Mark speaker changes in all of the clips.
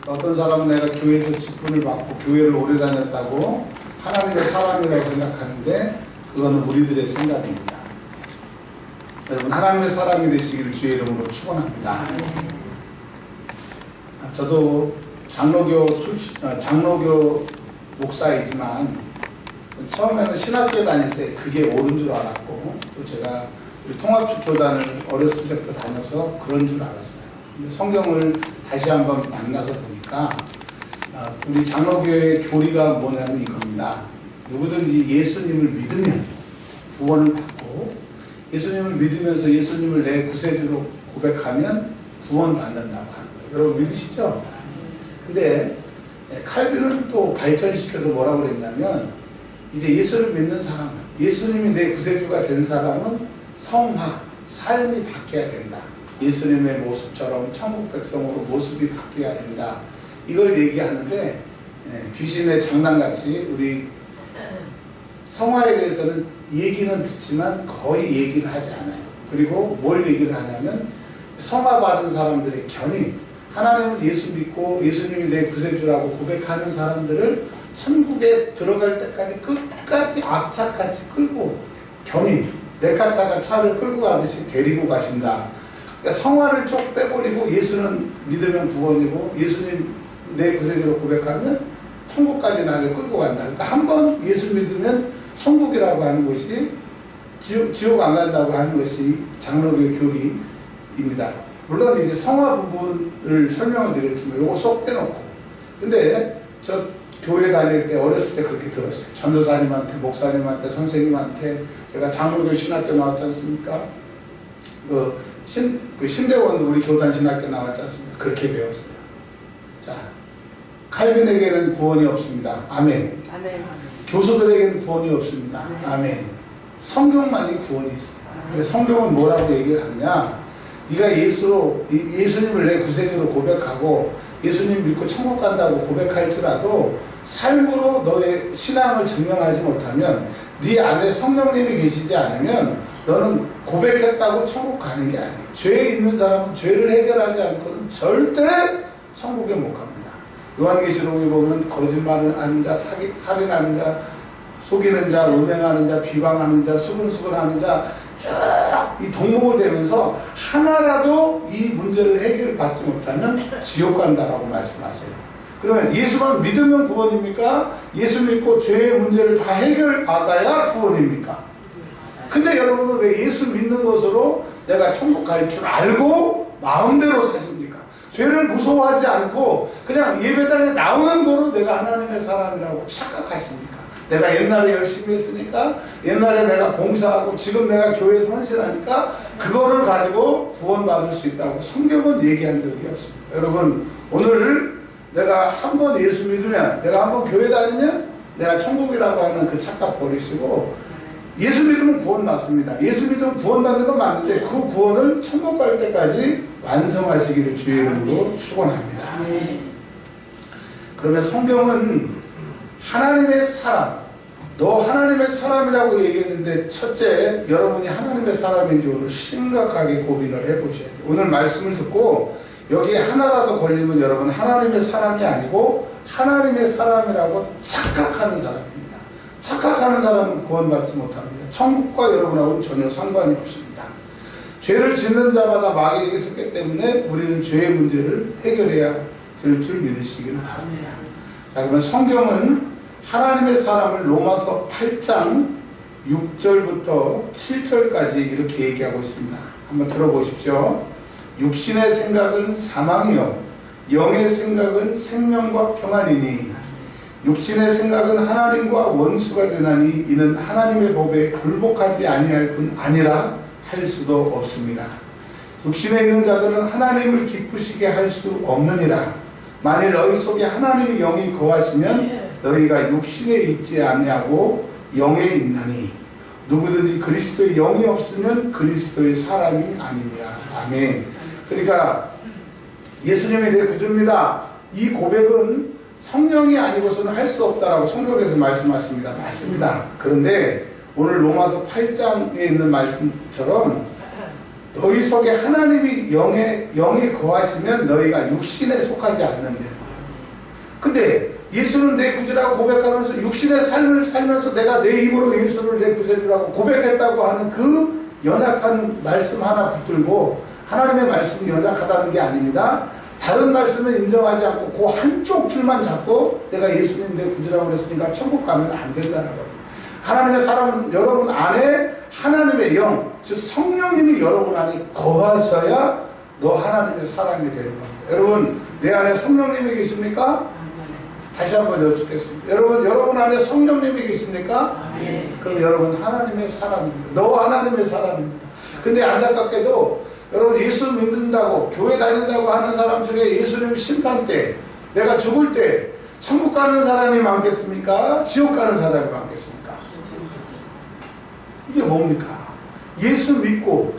Speaker 1: 어떤 사람은 내가 교회에서 직분을 받고 교회를 오래 다녔다고 하나님의 사람이라고 생각하는데 그거는 우리들의 생각입니다. 여러분 하나님의 사람이 되시기를 주의 이름으로 축원합니다. 저도 장로교 목사이지만 처음에는 신학교 다닐 때 그게 옳은 줄 알았고 또 제가 우리 통합교단을 어렸을 때부터 다녀서 그런 줄 알았어요. 근데 성경을 다시 한번 만나서 보니까 우리 장로교의 교리가 뭐냐면 이겁니다. 누구든지 예수님을 믿으면 구원을 받고 예수님을 믿으면서 예수님을 내 구세주로 고백하면 구원받는다고 하는 거예요. 여러분 믿으시죠? 근데 칼빈은 또 발전시켜서 뭐라고 그랬냐면 이제 예수를 믿는 사람은 예수님이 내 구세주가 된 사람은 성화, 삶이 바뀌어야 된다. 예수님의 모습처럼 천국 백성으로 모습이 바뀌어야 된다. 이걸 얘기하는데 귀신의 장난같이 우리 성화에 대해서는 얘기는 듣지만 거의 얘기를 하지 않아요. 그리고 뭘 얘기를 하냐면 성화 받은 사람들의 견인, 하나님은 예수 믿고 예수님이 내 구세주라고 고백하는 사람들을 천국에 들어갈 때까지 끝까지 악착같이 끌고 견인, 레카차가 차를 끌고 가듯이 데리고 가신다. 그러니까 성화를 쭉 빼버리고 예수는 믿으면 구원이고 예수님 내 구세주로 고백하면 천국까지 나를 끌고 간다. 그러니까 한 번 예수 믿으면 천국이라고 하는 것이 지옥 안 간다고 하는 것이 장로교 교리입니다. 물론 이제 성화 부분을 설명을 드렸지만 요거 쏙 빼놓고 근데 저 교회 다닐 때 어렸을 때 그렇게 들었어요. 전도사님한테 목사님한테 선생님한테 제가 장로교 신학교 나왔지 않습니까? 신대원도 우리 교단 신학교 나왔지 않습니까? 그렇게 배웠어요. 자, 칼빈에게는 구원이 없습니다. 아멘. 아멘. 교수들에게는 구원이 없습니다. 아멘. 성경만이 구원이 있어요. 근데 성경은 뭐라고 얘기를 하느냐? 네가 예수님을 내 구세주로 고백하고 예수님 믿고 천국 간다고 고백할지라도 삶으로 너의 신앙을 증명하지 못하면 네 안에 성령님이 계시지 않으면 너는 고백했다고 천국 가는 게 아니에요. 죄에 있는 사람은 죄를 해결하지 않고는 절대 천국에 못 갑니다. 요한계시록에 보면 거짓말을 하는 자, 살인하는 자, 속이는 자, 음행하는 자, 비방하는 자, 수근수근하는 자 쭉 이 동목을 대면서 하나라도 이 문제를 해결받지 못하면 지옥 간다라고 말씀하세요. 그러면 예수만 믿으면 구원입니까? 예수 믿고 죄의 문제를 다 해결받아야 구원입니까? 근데 여러분은 왜 예수 믿는 것으로 내가 천국 갈 줄 알고 마음대로 사십니까? 죄를 무서워하지 않고 그냥 예배당에 나오는 거로 내가 하나님의 사람이라고 착각하십니까? 내가 옛날에 열심히 했으니까 옛날에 내가 봉사하고 지금 내가 교회에 헌신하니까 그거를 가지고 구원받을 수 있다고 성경은 얘기한 적이 없습니다. 여러분 오늘 내가 한번 예수 믿으면 내가 한번 교회 다니면 내가 천국이라고 하는 그 착각 버리시고 예수 믿으면 구원 받습니다. 예수 믿으면 구원 받는 건 맞는데 그 구원을 천국 갈 때까지 완성하시기를 주의 이름으로 축원합니다. 그러면 성경은 하나님의 사람, 너 하나님의 사람이라고 얘기했는데 첫째 여러분이 하나님의 사람인지 오늘 심각하게 고민을 해보셔야 돼요. 오늘 말씀을 듣고 여기에 하나라도 걸리면 여러분 하나님의 사람이 아니고 하나님의 사람이라고 착각하는 사람입니다. 착각하는 사람은 구원받지 못합니다. 천국과 여러분하고는 전혀 상관이 없습니다. 죄를 짓는 자마다 마귀에게 속기 때문에 우리는 죄의 문제를 해결해야 될 줄 믿으시기를 바랍니다. 자, 그러면 성경은 하나님의 사람을 로마서 8장 6절부터 7절까지 이렇게 얘기하고 있습니다. 한번 들어보십시오. 육신의 생각은 사망이요 영의 생각은 생명과 평안이니 육신의 생각은 하나님과 원수가 되나니 이는 하나님의 법에 굴복하지 아니할 뿐 아니라 할 수도 없습니다. 육신에 있는 자들은 하나님을 기쁘시게 할 수 없느니라. 만일 너희 속에 하나님의 영이 거하시면 너희가 육신에 있지 않냐고 영에 있나니 누구든지 그리스도의 영이 없으면 그리스도의 사람이 아니니라. 아멘. 그러니까 예수님이 내 구주입니다. 이 고백은 성령이 아니고서는 할 수 없다라고 성경에서 말씀하십니다. 맞습니다. 그런데 오늘 로마서 8장에 있는 말씀처럼 너희 속에 하나님이 영에 거하시면 너희가 육신에 속하지 않는데 근데 예수는 내 구주라고 고백하면서 육신의 삶을 살면서 내가 내 입으로 예수를 내 구세주라고 고백했다고 하는 그 연약한 말씀 하나 붙들고 하나님의 말씀이 연약하다는 게 아닙니다. 다른 말씀을 인정하지 않고 그 한쪽 줄만 잡고 내가 예수님 내 구주라고 그랬으니까 천국 가면 안 된다는 거예요. 하나님의 사람은 여러분 안에 하나님의 영, 즉 성령님이 여러분 안에 거하셔야 너 하나님의 사람이 되는 겁니다. 여러분 내 안에 성령님이 계십니까? 다시 한번 여쭙겠습니다. 여러분 안에 성령님이 계십니까? 그럼 여러분 하나님의 사람입니다. 너 하나님의 사람입니다. 근데 안타깝게도 여러분 예수 믿는다고 교회 다닌다고 하는 사람 중에 예수님 심판 때 내가 죽을 때 천국 가는 사람이 많겠습니까? 지옥 가는 사람이 많겠습니까? 이게 뭡니까? 예수 믿고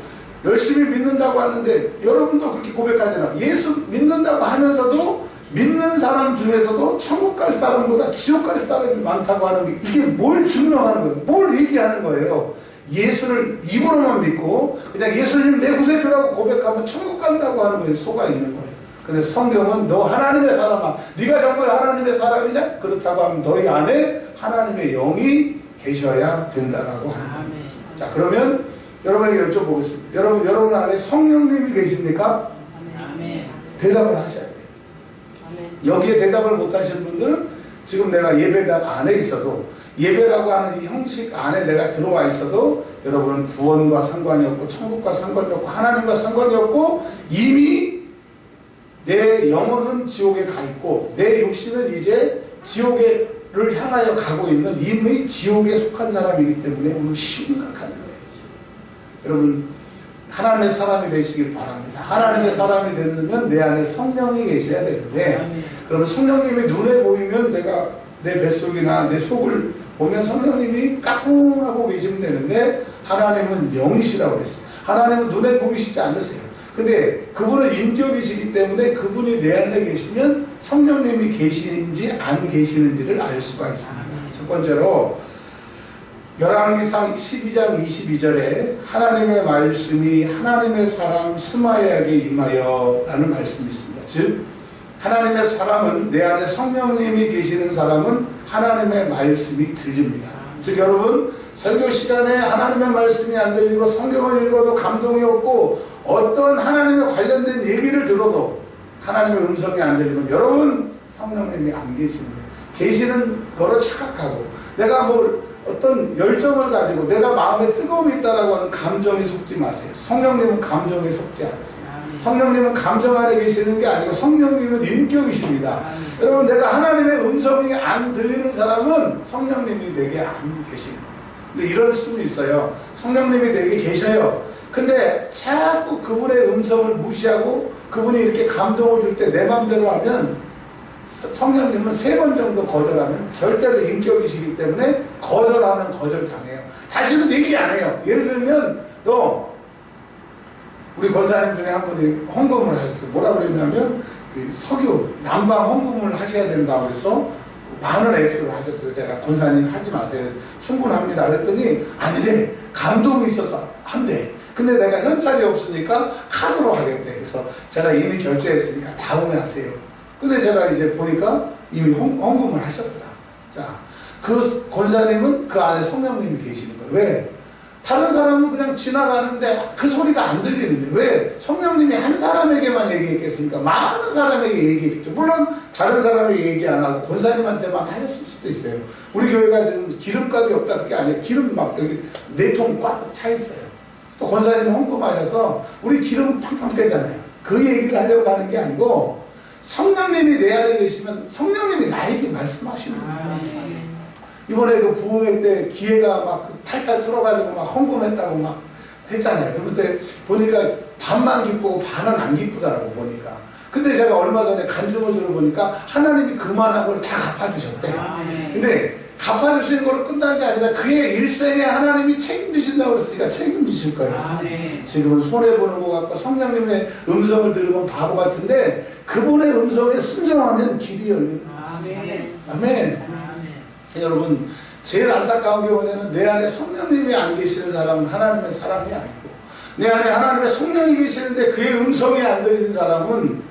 Speaker 1: 열심히 믿는다고 하는데 여러분도 그렇게 고백하잖아요. 예수 믿는다고 하면서도 믿는 사람 중에서도 천국 갈 사람보다 지옥 갈 사람이 많다고 하는 게 이게 뭘 증명하는 거예요? 뭘 얘기하는 거예요? 예수를 입으로만 믿고 그냥 예수님 내 구세주라고 고백하면 천국 간다고 하는 거에 속아 있는 거예요. 근데 성경은 너 하나님의 사람아, 네가 정말 하나님의 사람이냐? 그렇다고 하면 너희 안에 하나님의 영이 계셔야 된다라고 하는 거예요. 자, 그러면 여러분에게 여쭤보겠습니다. 여러분 안에 성령님이 계십니까? 대답을 하셔야 돼요. 여기에 대답을 못하신 분들은 지금 내가 예배당 안에 있어도 예배라고 하는 이 형식 안에 내가 들어와 있어도 여러분은 구원과 상관이 없고 천국과 상관이 없고 하나님과 상관이 없고 이미 내 영혼은 지옥에 가 있고 내 육신은 이제 지옥을 향하여 가고 있는 이미 지옥에 속한 사람이기 때문에 오늘 심각한 거예요. 여러분 하나님의 사람이 되시길 바랍니다. 하나님의 사람이 되면 내 안에 성령이 계셔야 되는데 그러면 성령님이 눈에 보이면 내가 내 뱃속이나 내 속을 보면 성령님이 까꿍하고 계시면 되는데 하나님은 영이시라고 그랬어요. 하나님은 눈에 보이시지 않으세요. 근데 그분은 인격이시기 때문에 그분이 내 안에 계시면 성령님이 계시는지 안 계시는지를 알 수가 있습니다. 첫 번째로 열왕기상 12장 22절에 하나님의 말씀이 하나님의 사람 스마야에게 임하여 라는 말씀이 있습니다. 즉 하나님의 사람은 내 안에 성령님이 계시는 사람은 하나님의 말씀이 들립니다. 즉 여러분 설교 시간에 하나님의 말씀이 안 들리고 성경을 읽어도 감동이 없고 어떤 하나님에 관련된 얘기를 들어도 하나님의 음성이 안 들리면 여러분 성령님이 안 계십니다. 계시는 거로 착각하고 내가 뭘 어떤 열정을 가지고 내가 마음에 뜨거움이 있다라고 하는 감정에 속지 마세요. 성령님은 감정에 속지 않으세요. 성령님은 감정 안에 계시는 게 아니고 성령님은 인격이십니다. 여러분 내가 하나님의 음성이 안 들리는 사람은 성령님이 내게 안 계시는 거예요. 근데 이럴 수는 있어요. 성령님이 내게 계셔요. 근데 자꾸 그분의 음성을 무시하고 그분이 이렇게 감동을 줄 때 내 마음대로 하면 성령님은 3번 정도 거절하면 절대로 인격이시기 때문에 거절하면 거절당해요. 다시는 얘기 안 해요. 예를 들면 우리 권사님 중에 한 분이 헌금을 하셨어요. 뭐라 그랬냐면 그 석유 난방 헌금을 하셔야 된다고 해서 10,000원 액수를 하셨어요. 제가 권사님 하지 마세요. 충분합니다. 그랬더니 아니래. 감동이 있어서 한대. 근데 내가 현찰이 없으니까 카드로 하겠대. 그래서 제가 이미 결제했으니까 다음에 하세요. 근데 제가 이제 보니까 이미 헌금을 하셨더라. 자, 그 권사님은 그 안에 성령님이 계시는 거예요. 왜? 다른 사람은 그냥 지나가는데 그 소리가 안 들리는데 왜? 성령님이 한 사람에게만 얘기했겠습니까? 많은 사람에게 얘기했겠죠. 물론 다른 사람에게 얘기 안 하고 권사님한테만 하셨을 수도 있어요. 우리 교회가 지금 기름값이 없다 그게 아니에요. 기름 막 여기 4통 꽉 차 있어요. 또 권사님이 헌금하셔서 우리 기름 팡팡 떼잖아요. 그 얘기를 하려고 하는 게 아니고 성령님이 내 안에 계시면 성령님이 나에게 말씀하십니다. 이번에 그 부흥회 때 기회가 막 탈탈 털어가지고 막 헌금했다고 막 했잖아요. 그런데 보니까 반만 기쁘고 반은 안 기쁘더라고 보니까. 근데 제가 얼마 전에 간증을 들어보니까 하나님이 그만한 걸 다 갚아주셨대요. 근데 갚아주시는 걸로 끝난 게 아니라 그의 일생에 하나님이 책임지신다고 그랬으니까 책임지실 거예요. 지금은 손해보는 것 같고 성령님의 음성을 들으면 바보 같은데 그분의 음성에 순종하면 길이 열립니다. 아멘. 여러분 제일 안타까운 게 뭐냐면 내 안에 성령님이 안 계시는 사람은 하나님의 사람이 아니고 내 안에 하나님의 성령이 계시는데 그의 음성이 안 들리는 사람은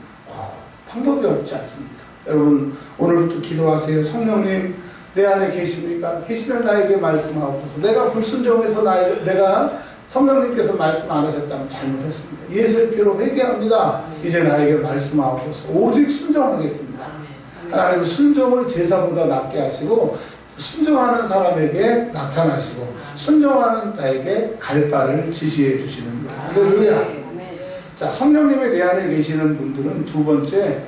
Speaker 1: 방법이 없지 않습니까? 여러분 오늘부터 기도하세요. 성령님 내 안에 계십니까? 계시면 나에게 말씀하옵소서. 내가 불순종해서 내가 성령님께서 말씀 안 하셨다면 잘못했습니다. 예수의 피로 회개합니다. 이제 나에게 말씀하옵소서. 오직 순종하겠습니다. 하나님은 순종을 제사보다 낫게 하시고 순종하는 사람에게 나타나시고 순종하는 자에게 갈 바를 지시해 주시는 거예요. 할렐루야. 자, 성령님이 내 안에 계시는 분들은 두 번째,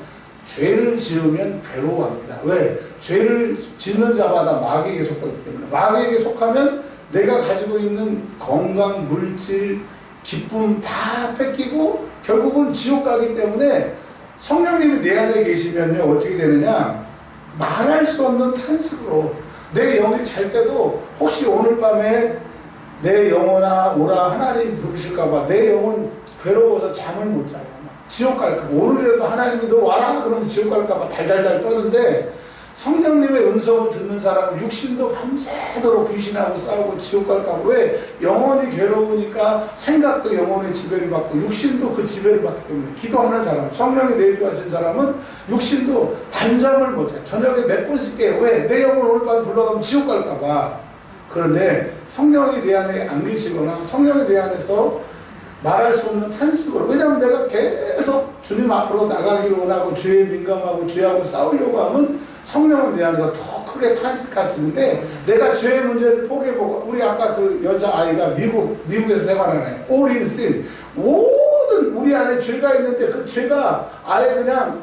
Speaker 1: 죄를 지으면 괴로워합니다. 왜? 죄를 짓는 자마다 마귀에게 속하기 때문에. 마귀에게 속하면 내가 가지고 있는 건강, 물질, 기쁨 다 뺏기고 결국은 지옥 가기 때문에 성령님이 내 안에 계시면요 어떻게 되느냐, 말할 수 없는 탄식으로 내 영이 잘 때도 혹시 오늘 밤에 내 영혼아 오라 하나님 부르실까봐 내 영혼 괴로워서 잠을 못 자요. 지옥 갈까봐. 오늘이라도 하나님이 너 와라 그러면 지옥 갈까봐 달달달 떠는데, 성령님의 음성을 듣는 사람은 육신도 밤새도록 귀신하고 싸우고 지옥 갈까봐. 왜? 영혼이 괴로우니까 생각도 영혼의 지배를 받고 육신도 그 지배를 받기 때문에. 기도하는 사람, 성령이 내주하신 사람은 육신도 단잠을 못 자요. 저녁에 몇 번씩 깨요. 왜? 내 영혼 오늘 밤 불러가면 지옥 갈까봐. 그런데 성령이 내 안에 안 계시거나 성령이 내 안에서 말할 수 없는 탄식으로, 왜냐하면 내가 계속 주님 앞으로 나가기를 원하고 죄에 민감하고 죄하고 싸우려고 하면 성령은 내 안에서 더 크게 탄식하시는데, 내가 죄의 문제를 포기해보고, 우리 아까 그 여자아이가 미국에서 생활하네. all in sin. 모든 우리 안에 죄가 있는데 그 죄가 아예 그냥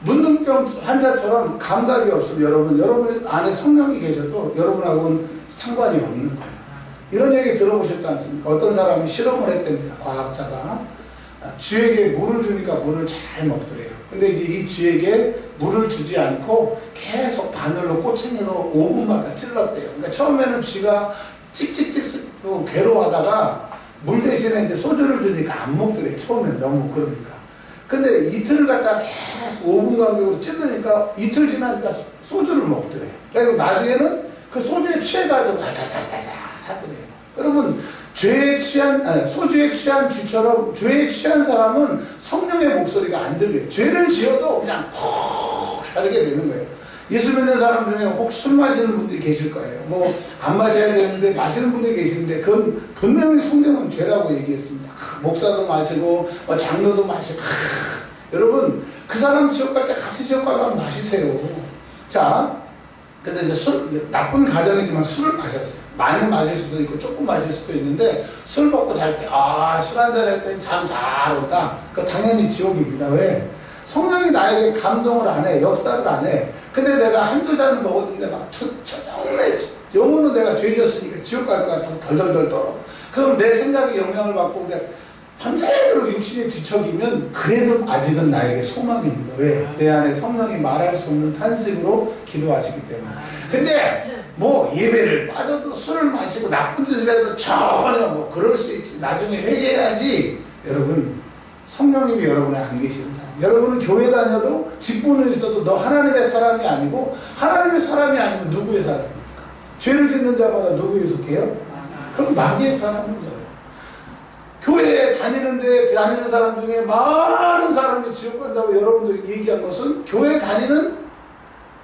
Speaker 1: 문둥병 환자처럼 감각이 없으면 여러분 안에 성령이 계셔도 여러분하고는 상관이 없는 거예요. 이런 얘기 들어보셨지 않습니까? 어떤 사람이 실험을 했답니다. 과학자가 쥐에게 물을 주니까 물을 잘 먹더래요. 근데 이제 이 쥐에게 물을 주지 않고 계속 바늘로 꼬챙이로 5분마다 찔렀대요. 그러니까 처음에는 쥐가 찍찍찍 괴로워하다가 물 대신에 이제 소주를 주니까 안 먹더래요. 처음엔 너무 그러니까. 근데 이틀을 갖다가 계속 5분 간격으로 찔르니까 이틀 지나니까 소주를 먹더래요. 그리고 나중에는 그 소주에 취해가지고 달달달달 하더래요. 여러분, 소주에 취한 쥐처럼 죄에 취한 사람은 성령의 목소리가 안 들려요. 죄를 지어도 그냥 푹 살게 되는 거예요. 예수 믿는 사람 중에 혹 술 마시는 분들이 계실 거예요. 뭐 안 마셔야 되는데 마시는 분이 계시는데 그건 분명히 성경은 죄라고 얘기했습니다. 목사도 마시고 장로도 마시고. 여러분, 그 사람 지옥 갈 때 같이 지옥 가려면 마시세요. 자, 그래서 이제 나쁜 가정이지만 술을 마셨어요. 많이 마실 수도 있고 조금 마실 수도 있는데, 술 먹고 잘 때 술 한잔 했더니 잠 잘 온다. 그거 당연히 지옥입니다. 왜? 성령이 나에게 감동을 안 해, 역사를 안 해. 근데 내가 한두 잔을 먹었는데 막 초정내 영혼은 내가 죄졌으니까 지옥 갈 것 같아서 덜덜덜 떨어. 그럼 내 생각에 영향을 받고 밤새도록 육신이 뒤척이면 그래도 아직은 나에게 소망이 있는 거예요. 왜? 내 안에 성령이 말할 수 없는 탄식으로 기도하시기 때문에. 근데 뭐 예배를 빠져도 술을 마시고 나쁜 짓을 해도 전혀 뭐 그럴 수 있지. 나중에 회개해야지. 여러분, 성령님이 여러분에 안 계시는 사람. 여러분은 교회 다녀도 직분은 있어도 너 하나님의 사람이 아니고, 하나님의 사람이 아니면 누구의 사람입니까? 죄를 짓는 자마다 누구에 속해요? 그럼 마귀의 사람이죠. 교회에 다니는 사람 중에 많은 사람이 지옥 간다고 여러분도 얘기한 것은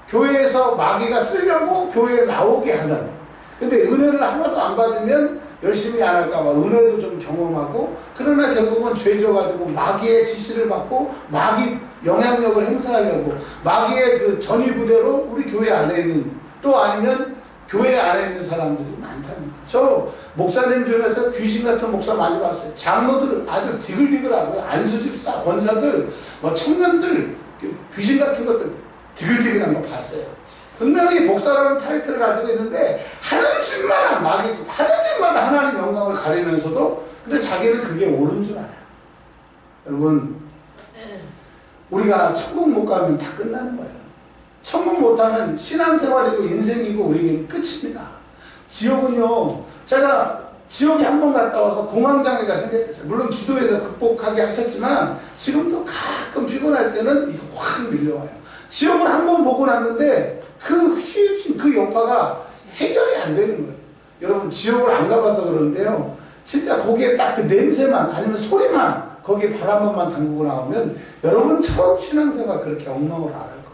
Speaker 1: 교회에서 마귀가 쓰려고 교회에 나오게 하는. 근데 은혜를 하나도 안 받으면 열심히 안 할까봐 은혜도 좀 경험하고, 그러나 결국은 죄져가지고 마귀의 지시를 받고 마귀 영향력을 행사하려고 마귀의 그 전위부대로 우리 교회 안에 있는, 또 아니면 교회 안에 있는 사람들이 많다는 거예요. 저 목사님 중에서 귀신 같은 목사 많이 봤어요. 장로들 아주 디글디글하고요. 안수집사, 권사들, 청년들, 귀신 같은 것들 디글디글한 거 봤어요. 분명히 목사라는 타이틀을 가지고 있는데 하는 짓마다 마귀 짓, 하는 짓마다 하나님 영광을 가리면서도 근데 자기는 그게 옳은 줄 알아요. 여러분, 우리가 천국 못 가면 다 끝나는 거예요. 천국 못하면 신앙생활이고 인생이고 우리에게 끝입니다. 지옥은요, 제가 지옥에 한 번 갔다 와서 공황장애가 생겼죠. 물론 기도해서 극복하게 하셨지만 지금도 가끔 피곤할 때는 이게 확 밀려와요. 지옥을 한 번 보고 났는데 그 휘입신 그 여파가 해결이 안 되는 거예요. 여러분, 지옥을 안 가봐서 그러는데요, 진짜 거기에 딱 그 냄새만 아니면 소리만 거기에 발 한 번만 담그고 나오면 여러분처럼 신앙생활 그렇게 엉망으로 안 할 겁니다.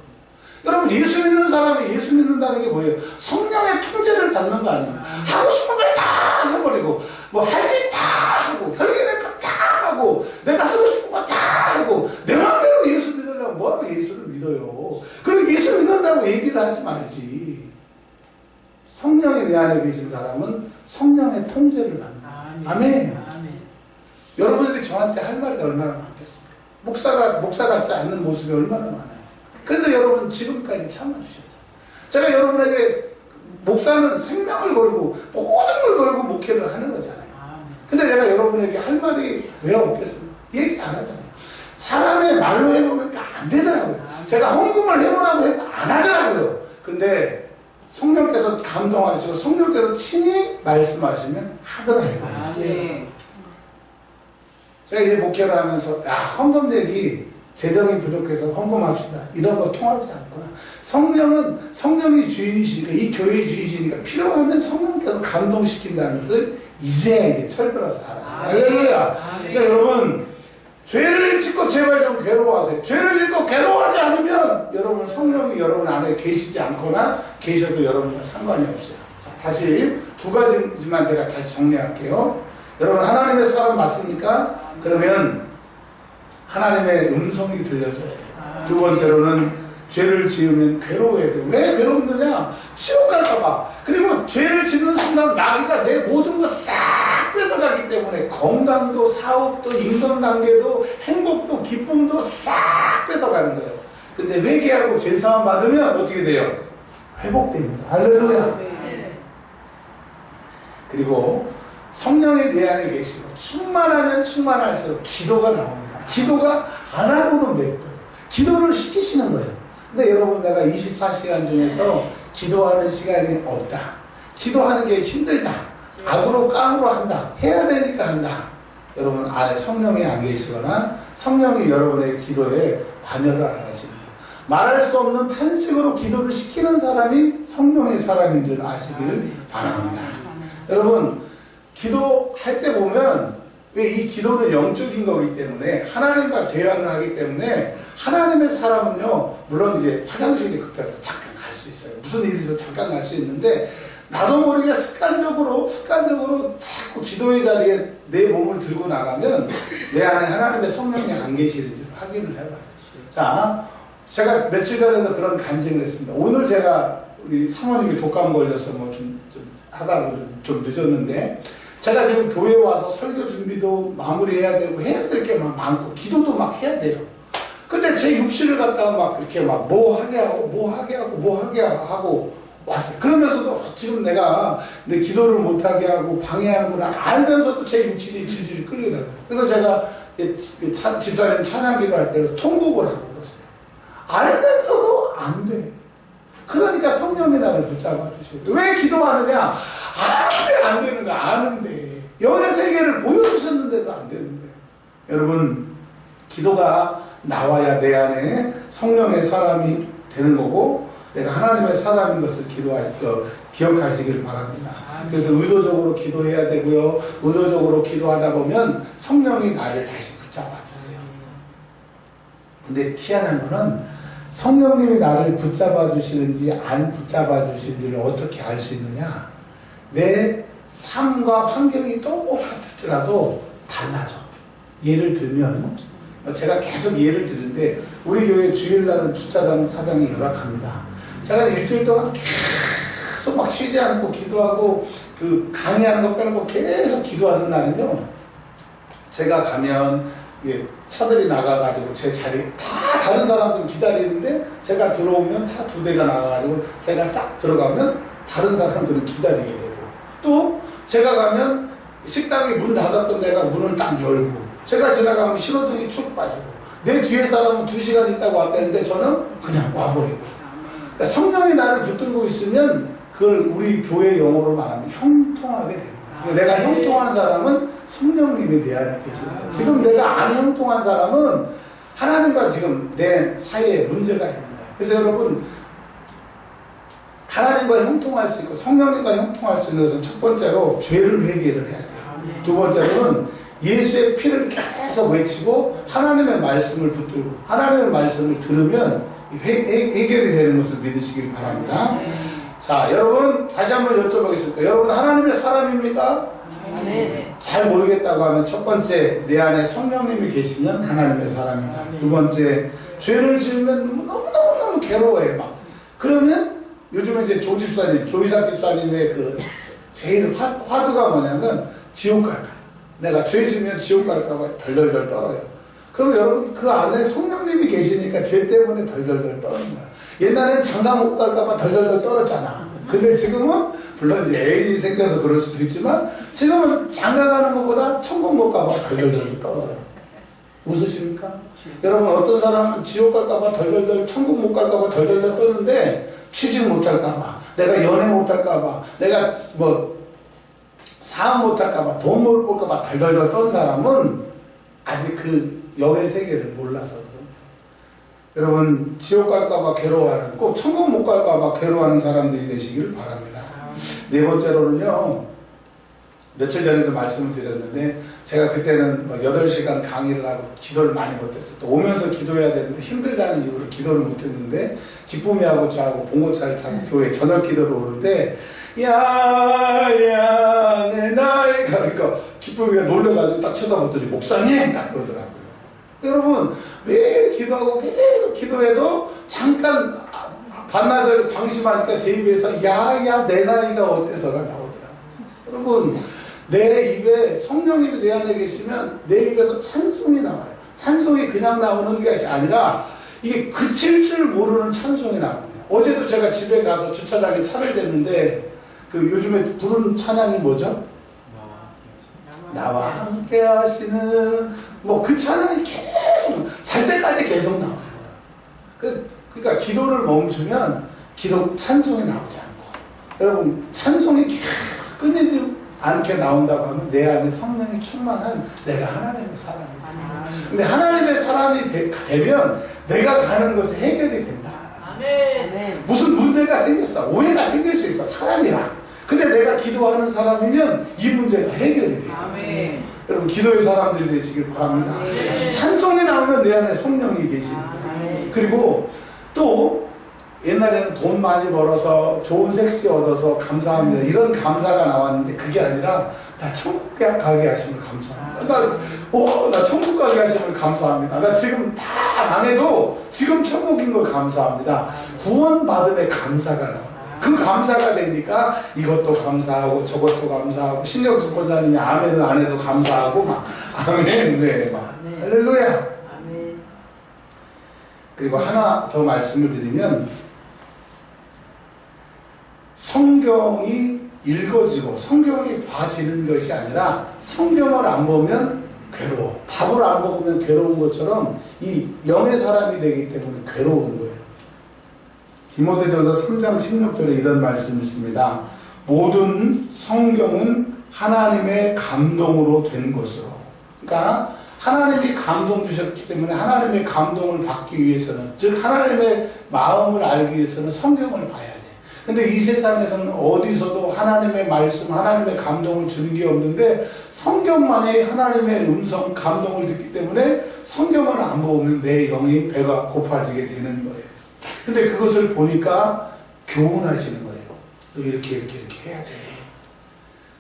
Speaker 1: 여러분 예수 믿는 사람이 예수 믿는다는 게 뭐예요? 성령의 통제를 받는 거 아니에요. 하고 싶은 걸 다 해버리고 뭐 할 짓 다 하고 혈기낼 거 다 하고 내가 쓰고 싶은 거 다 하고 내 마음대로 예수 믿으려면 뭐하러 예수를 믿어요. 그럼 예수 믿는다고 얘기를 하지 말지. 성령이 내 안에 계신 사람은 성령의 통제를 받는다. 아멘. 여러분들이 저한테 할 말이 얼마나 많겠습니까? 목사 같지 않는 모습이 얼마나 많아요. 그런데 여러분 지금까지 참아주셨죠. 제가 여러분에게 목사는 생명을 걸고 모든 걸 걸고 목회를 하는 거잖아요. 근데 내가 여러분에게 할 말이 왜 없겠습니까? 얘기 안 하잖아요. 사람의 말로 해보니까 안 되더라고요. 제가 헌금을 해보라고 해도 안 하더라고요. 근데 성령께서 감동하시고 성령께서 친히 말씀하시면 하더라고요. 제가 이제 목회를 하면서 헌금 얘기 재정이 부족해서 헌금합시다. 이런 거 통하지 않구나. 성령이 주인이시니까 이 교회의 주인이시니까 필요하면 성령께서 감동시킨다는 것을 이제 철들어서 알았어요. 할렐루야. 그러니까 여러분 죄를 짓고 제발 좀 괴로워하세요. 죄를 짓고 괴로워하지 않으면 여러분 성령이 여러분 안에 계시지 않거나 계셔도 여러분과 상관이 없어요. 자, 다시 두 가지만 제가 다시 정리할게요. 여러분 하나님의 사람 맞습니까? 그러면 하나님의 음성이 들려줘요. 두 번째로는 죄를 지으면 괴로워해야 돼요. 왜 괴롭느냐? 지옥 갈까봐. 그리고 죄를 짓는 순간 마귀가 내 모든 거 싹 뺏어가기 때문에 건강도 사업도 인간관계도 행복도 기쁨도 싹 뺏어가는 거예요. 근데 회개하고 죄사함 받으면 어떻게 돼요? 회복됩니다. 할렐루야. 그리고 성령이 내 안에 계시고 충만하면 충만할수록 기도가 나옵니다. 기도가 안 하고는 몇 번. 기도를 시키시는 거예요. 근데 여러분 내가 24시간 중에서 기도하는 시간이 없다. 기도하는 게 힘들다. 악으로 깡으로 한다. 해야 되니까 한다. 여러분 안에 성령이 안 계시거나 성령이 여러분의 기도에 관여를 안 하십니다. 말할 수 없는 탄식으로 기도를 시키는 사람이 성령의 사람인 줄 아시길 바랍니다. 여러분 기도할 때 보면 왜 이 기도는 영적인 거기 때문에 하나님과 대화를 하기 때문에 하나님의 사람은요 물론 이제 화장실이 급해서 잠깐 갈 수 있어요. 무슨 일이 있어서 잠깐 갈 수 있는데 나도 모르게 습관적으로 자꾸 기도의 자리에 내 몸을 들고 나가면 내 안에 하나님의 성령이 안 계시는지 확인을 해봐요. 자, 제가 며칠 전에도 그런 간증을 했습니다. 오늘 제가 우리 사모님이 독감 걸려서 뭐 좀 하다가 좀 늦었는데 제가 지금 교회에 와서 설교 준비도 마무리해야 되고 해야 될 게 막 많고 기도도 막 해야 돼요. 근데 제 육신을 갖다가 막 이렇게 막 뭐 하게 하고 왔어요. 그러면서도 지금 내가 내 기도를 못하게 하고 방해하는구나 알면서도 제 육신이 질질 끌게 되고 그래서 제가 집사님 찬양기도 할 때는 통곡을 하고 그랬어요. 알면서도 안 돼. 그러니까 성령이 나를 붙잡아 주시고 왜 기도하느냐? 아는데 안 되는 거 아는데 영의 세계를 보여주셨는데도 안 되는 거예요. 여러분 기도가 나와야 내 안에 성령의 사람이 되는 거고 내가 하나님의 사람인 것을 기억하시길 바랍니다. 그래서 의도적으로 기도해야 되고요. 의도적으로 기도하다 보면 성령이 나를 다시 붙잡아 주세요. 근데 희한한 거는 성령님이 나를 붙잡아 주시는지 안 붙잡아 주시는지를 어떻게 알 수 있느냐? 내 삶과 환경이 똑같을지라도 달라져. 예를 들면 제가 계속 예를 드는데 우리 교회 주일날은 주차장 사장이 열악합니다. 제가 일주일 동안 계속 막 쉬지 않고 기도하고 그 강의하는 거 빼놓고 계속 기도하는 날은요 제가 가면 차들이 나가가지고 제 자리 다 다른 사람들 기다리는데 제가 들어오면 차 두 대가 나가가지고 제가 싹 들어가면 다른 사람들은 기다리게 되고 또 제가 가면 식당이 문 닫았던 데가 문을 딱 열고 제가 지나가면 신호등이 쭉 빠지고 내 뒤에 사람은 2시간 있다고 왔다는데 저는 그냥 와버리고 그러니까 성령이 나를 붙들고 있으면 그걸 우리 교회 용어로 말하면 형통하게 됩니다. 내가 형통한 사람은 성령님이 내 안에 계시는 거예요. 지금 내가 안 형통한 사람은 하나님과 지금 내 사이에 문제가 있는 거예요. 그래서 여러분 하나님과 형통할 수 있고 성령님과 형통할 수 있는 것은 첫 번째로 죄를 회개를 해야 돼요. 두 번째로는 예수의 피를 계속 외치고 하나님의 말씀을 붙들고 하나님의 말씀을 들으면 해결이 되는 것을 믿으시길 바랍니다. 자, 여러분 다시 한번 여쭤보겠습니다. 여러분 하나님의 사람입니까? 잘 모르겠다고 하면 첫 번째, 내 안에 성령님이 계시면 하나님의 사람이다. 두 번째, 죄를 지으면 너무너무 괴로워해 막. 그러면 요즘에 이제 조이삭 집사님의 그 제일 화두가 뭐냐면 지옥 갈까. 내가 죄 지으면 지옥 갈까봐 덜덜덜 떨어요. 그럼 여러분 그 안에 성령님이 계시니까 죄 때문에 덜덜덜 떠는 거야. 옛날에는 장가 못 갈까봐 덜덜덜 떨었잖아. 근데 지금은 물론 이제 애인이 생겨서 그럴 수도 있지만 지금은 장가 가는 것보다 천국 못 가봐 덜덜덜 떨어요. 웃으십니까? 여러분 어떤 사람은 지옥 갈까봐 덜덜덜 천국 못 갈까봐 덜덜덜 떠는데 취직 못 할까봐 내가 연애 못 할까봐 내가 뭐 사업 못 할까봐 돈 못 벌까봐 덜덜덜 떤 사람은 아직 그 영의 세계를 몰라서 여러분 지옥 갈까봐 괴로워하는 꼭 천국 못 갈까봐 괴로워하는 사람들이 되시기를 바랍니다. 네 번째로는요, 며칠 전에도 말씀을 드렸는데 제가 그때는 8시간 강의를 하고 기도를 많이 못했어요. 또 오면서 기도해야 되는데 힘들다는 이유로 기도를 못했는데 기쁨이 하고 저하고 봉고차를 타고 교회 저녁 기도를 오는데 야야 내 나이가 그러니까 기쁨이가 놀래가지고 딱 쳐다보더니 목사님 딱 그러더라고요. 여러분 매일 기도하고 계속 기도해도 잠깐 반나절 방심하니까 제 입에서 야야 내 나이가 어때서가 나오더라고요. 여러분 내 입에 성령님이 내 안에 계시면 내 입에서 찬송이 나와요. 찬송이 그냥 나오는 게 아니라 이게 그칠 줄 모르는 찬송이 나옵니다. 어제도 제가 집에 가서 주차장에 차를 댔는데 그 요즘에 부른 찬양이 뭐죠? 나와 함께 하시는 뭐 그 찬양이 계속 잘 때까지 계속 나오는 거예요. 그러니까 기도를 멈추면 기도 찬송이 나오지 않고 여러분 찬송이 계속 끊이지 않게 나온다고 하면 내 안에 성령이 충만한 내가 하나님의 사람이다. 근데 하나님의 사람이 되면 내가 가는 것이 해결이 된다. 아멘. 무슨 문제가 생겼어. 오해가 생길 수 있어. 사람이라. 근데 내가 기도하는 사람이면 이 문제가 해결이 돼요. 아멘. 여러분 기도의 사람들이 되시길 바랍니다. 아멘. 찬송이 나오면 내 안에 성령이 계십니다. 그리고 또 옛날에는 돈 많이 벌어서 좋은 섹시 얻어서 감사합니다. 이런 감사가 나왔는데 그게 아니라 나 천국 가게 하심을 감사합니다. 나 천국 가게 하심을 감사합니다. 나 지금 다 망해도 지금 천국인 걸 감사합니다. 구원받음의 감사가 나와요. 그 감사가 되니까 이것도 감사하고 저것도 감사하고 신경수 권사님이 아멘을 안 해도 감사하고 막 아멘 네 막 할렐루야. 아멘. 그리고 하나 더 말씀을 드리면 성경이 읽어지고 성경이 봐지는 것이 아니라 성경을 안 보면 괴로워. 밥을 안 먹으면 괴로운 것처럼 이 영의 사람이 되기 때문에 괴로운 거예요. 디모데전서 3장 16절에 이런 말씀이 있습니다. 모든 성경은 하나님의 감동으로 된 것으로. 그러니까 하나님이 감동 주셨기 때문에 하나님의 감동을 받기 위해서는 즉 하나님의 마음을 알기 위해서는 성경을 봐야 돼. 근데 이 세상에서는 어디서도 하나님의 말씀, 하나님의 감동을 주는 게 없는데 성경만이 하나님의 음성, 감동을 듣기 때문에 성경을 안 보면 내 영이 배가 고파지게 되는 거예요. 근데 그것을 보니까 교훈하시는 거예요. 너 이렇게 해야 돼.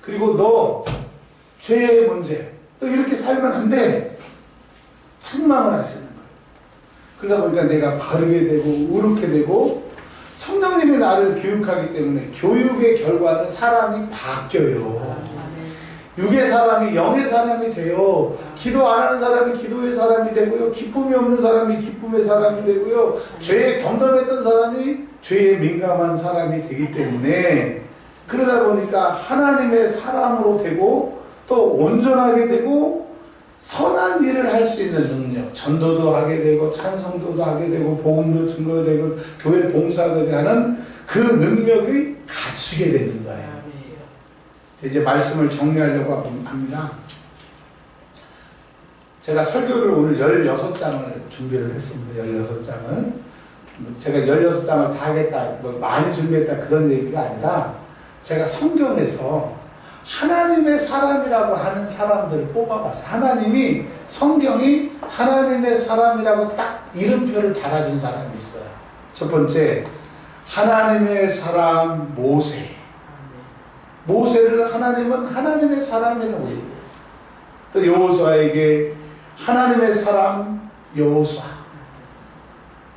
Speaker 1: 그리고 너 죄의 문제, 너 이렇게 살면 안 돼. 책망을 하시는 거예요. 그러다 보니까 내가 바르게 되고 의롭게 되고 성령님이 나를 교육하기 때문에 교육의 결과는 사람이 바뀌어요. 육의 사람이 영의 사람이 돼요. 기도 안 하는 사람이 기도의 사람이 되고요. 기쁨이 없는 사람이 기쁨의 사람이 되고요. 죄에 덤덤했던 사람이 죄에 민감한 사람이 되기 때문에 그러다 보니까 하나님의 사람으로 되고 또 온전하게 되고 선한 일을 할 수 있는 능력, 전도도 하게 되고 찬송도도 하게 되고 복음도 증거되고 교회 봉사도 하는 그 능력이 갖추게 되는 거예요. 이제 말씀을 정리하려고 합니다. 제가 설교를 오늘 16장을 준비를 했습니다. 16장을. 제가 16장을 다 하겠다, 뭐 많이 준비했다 그런 얘기가 아니라 제가 성경에서 하나님의 사람이라고 하는 사람들을 뽑아봤어. 하나님이, 성경이 하나님의 사람이라고 딱 이름표를 달아준 사람이 있어요. 첫 번째, 하나님의 사람 모세. 모세를 하나님은 하나님의 사람이라고 얘기했어요. 또 여호수아에게 하나님의 사람 여호수아.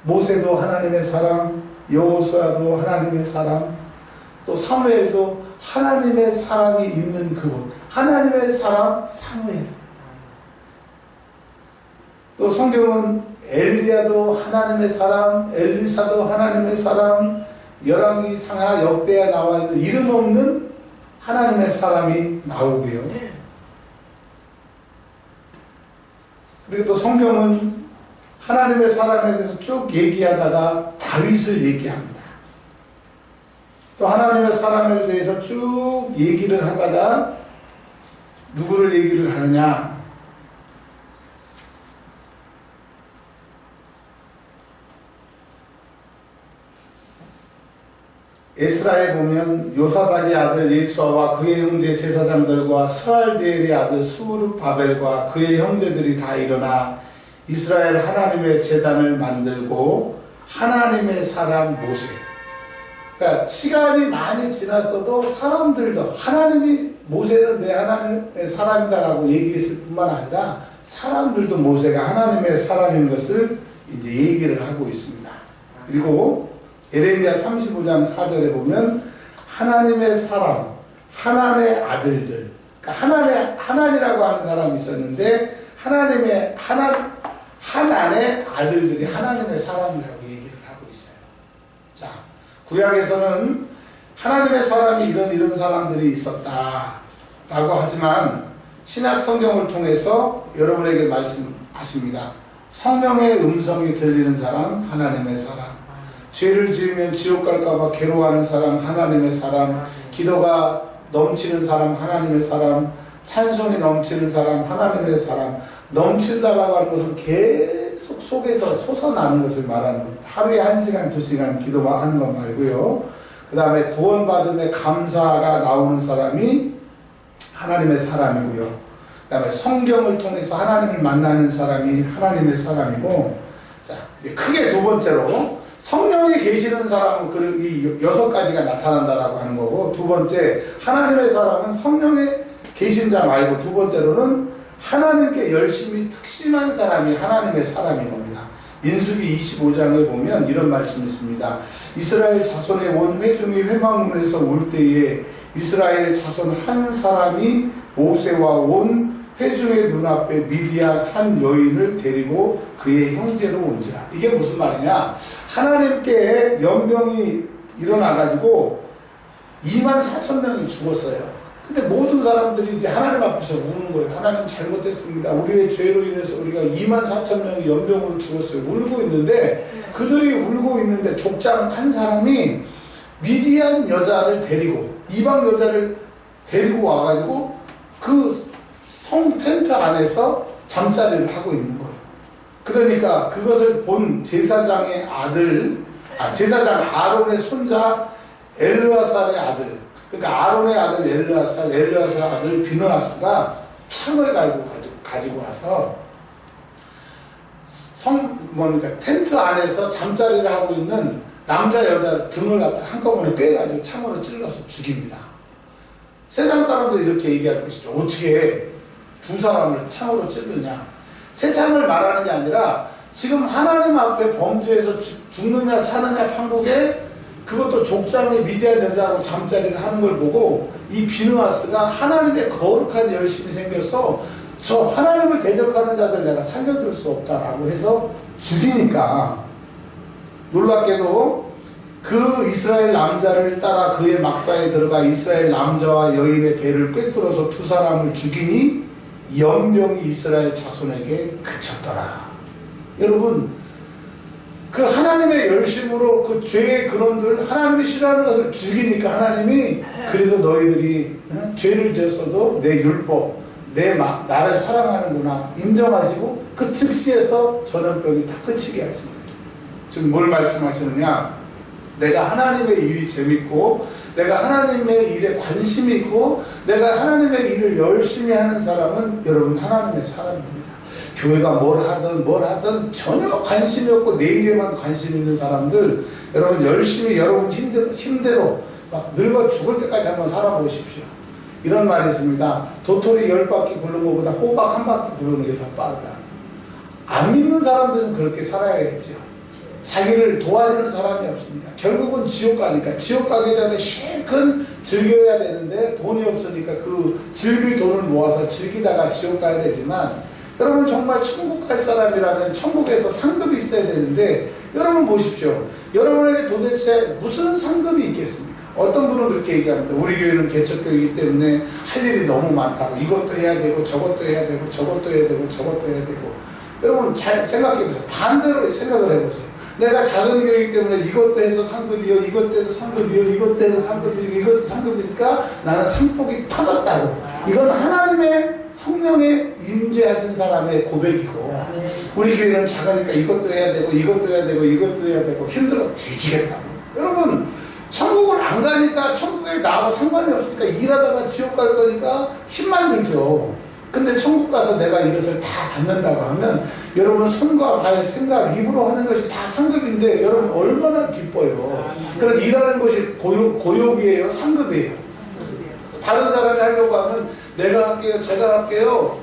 Speaker 1: 모세도 하나님의 사람, 여호수아도 하나님의 사람, 또 사무엘도 하나님의 사람이 있는 그곳, 하나님의 사람 사무엘. 또 성경은 엘리야도 하나님의 사람, 엘리사도 하나님의 사람, 열왕기, 상하, 역대야 나와 있는 이름 없는 하나님의 사람이 나오고요. 그리고 또 성경은 하나님의 사람에 대해서 쭉 얘기하다가 다윗을 얘기합니다. 또 하나님의 사람에 대해서 쭉 얘기를 하다가 누구를 얘기를 하느냐? 에스라에 보면 요사닥의 아들 예수아와 그의 형제 제사장들과 스알디엘의 아들 스우르바벨과 그의 형제들이 다 일어나 이스라엘 하나님의 제단을 만들고 하나님의 사람 모세. 그러니까 시간이 많이 지났어도 사람들도 하나님이 모세는 내 하나님의 사람이다라고 얘기했을 뿐만 아니라 사람들도 모세가 하나님의 사람인 것을 이제 얘기를 하고 있습니다. 그리고 예레미야 35장 4절에 보면 하나님의 사람, 하나님의 아들들, 그러니까 하나님이라고 하는 사람이 있었는데 하나님의 하나님의 아들들이 하나님의 사람이라고 얘기를 하고 있어요. 자, 구약에서는 하나님의 사람이 이런 사람들이 있었다라고 하지만 신약 성경을 통해서 여러분에게 말씀하십니다. 성령의 음성이 들리는 사람, 하나님의 사람. 죄를 지으면 지옥 갈까봐 괴로워하는 사람, 하나님의 사람. 기도가 넘치는 사람, 하나님의 사람. 찬송이 넘치는 사람, 하나님의 사람. 넘친다라고 하는 것은 계속 속에서 솟아나는 것을 말하는 것. 하루에 1시간, 2시간 기도만 하는 것 말고요. 그 다음에 구원받음에 감사가 나오는 사람이 하나님의 사람이고요. 그 다음에 성경을 통해서 하나님을 만나는 사람이 하나님의 사람이고, 자, 크게 두 번째로 성령이 계시는 사람은 이 6가지가 나타난다라고 하는 거고, 두 번째, 하나님의 사람은 성령에 계신 자 말고 두 번째로는 하나님께 열심히 특심한 사람이 하나님의 사람인 겁니다. 민수기 25장에 보면 이런 말씀이 있습니다. 이스라엘 자손의 온 회중이 회막문에서 올 때에 이스라엘 자손 한 사람이 모세와 온 회중의 눈앞에 미디안 한 여인을 데리고 그의 형제로 온지라. 이게 무슨 말이냐? 하나님께 연병이 일어나가지고 24,000명이 죽었어요. 근데 모든 사람들이 이제 하나님 앞에서 우는 거예요. 하나님 잘못했습니다. 우리의 죄로 인해서 우리가 24,000명이 연병으로 죽었어요. 울고 있는데 그들이 울고 있는데 족장 한 사람이 미디안 여자를 데리고 이방 여자를 데리고 와가지고 그 성 텐트 안에서 잠자리를 하고 있는 거예요. 그러니까 그것을 본 제사장의 아들, 제사장 아론의 손자 엘르아살의 아들, 그러니까 아론의 아들 엘르아살 아들 비느하스가 창을 가지고 와서 그러니까 텐트 안에서 잠자리를 하고 있는 남자 여자 등을 갖다 한꺼번에 꿰가지고 창으로 찔러서 죽입니다. 세상 사람들이 이렇게 얘기할 것이죠. 어떻게 두 사람을 창으로 찔르냐? 세상을 말하는 게 아니라 지금 하나님 앞에 범죄해서 죽느냐 사느냐 판국에 그것도 족장의 미디안 여자하고 잠자리를 하는 걸 보고 이 비느하스가 하나님의 거룩한 열심이 생겨서 저 하나님을 대적하는 자들 내가 살려둘 수 없다라고 해서 죽이니까 놀랍게도 그 이스라엘 남자를 따라 그의 막사에 들어가 이스라엘 남자와 여인의 배를 꿰뚫어서 두 사람을 죽이니 연병이 이스라엘 자손에게 그쳤더라. 여러분, 그 하나님의 열심으로 그 죄의 근원들 하나님이 싫어하는 것을 죽이니까 하나님이 그래도 너희들이 죄를 지었어도 내 율법 나를 사랑하는구나 인정하시고 그 즉시에서 전염병이 다 그치게 하신 거예요. 지금 뭘 말씀하시느냐? 내가 하나님의 일이 재밌고 내가 하나님의 일에 관심이 있고 내가 하나님의 일을 열심히 하는 사람은 여러분 하나님의 사람입니다. 교회가 뭘 하든 전혀 관심이 없고 내 일에만 관심 있는 사람들, 여러분 열심히 여러분 힘대로 막 늙어 죽을 때까지 한번 살아보십시오. 이런 말이 있습니다. 도토리 10바퀴 굴는 것보다 호박 한 바퀴 굴는 게 더 빠르다. 안 믿는 사람들은 그렇게 살아야겠죠. 자기를 도와주는 사람이 없습니다. 결국은 지옥 가니까, 지옥 가기 전에 실컷 즐겨야 되는데 돈이 없으니까 그 즐길 돈을 모아서 즐기다가 지옥 가야 되지만, 여러분 정말 천국 갈 사람이라면 천국에서 상급이 있어야 되는데, 여러분 보십시오. 여러분에게 도대체 무슨 상급이 있겠습니까? 어떤 분은 그렇게 얘기합니다. 우리 교회는 개척교회이기 때문에 할 일이 너무 많다고, 이것도 해야 되고 저것도 해야 되고 저것도 해야 되고 저것도 해야 되고. 여러분 잘 생각해보세요. 반대로 생각을 해보세요. 내가 작은 교회이기 때문에 이것도 해서 상급이요, 이것도 해서 상급이요, 이것도 해서 상급이요, 이것도 상급이니까 나는 상복이 터졌다고. 이건 하나님의 성령의 임재하신 사람의 고백이고, 우리 교회는 작으니까 이것도 해야 되고 이것도 해야 되고 이것도 해야 되고 힘들어 뒤지겠다고. 여러분 천국을 안 가니까, 천국에 나하고 상관이 없으니까 일하다가 지옥 갈 거니까 힘만 들죠. 근데 천국 가서 내가 이것을 다 받는다고 하면 여러분 손과 발, 생각, 입으로 하는 것이 다 상급인데 여러분 얼마나 기뻐요. 그럼 일하는 것이 고욕이에요, 상급이에요. 다른 사람이 하려고 하면 내가 할게요, 제가 할게요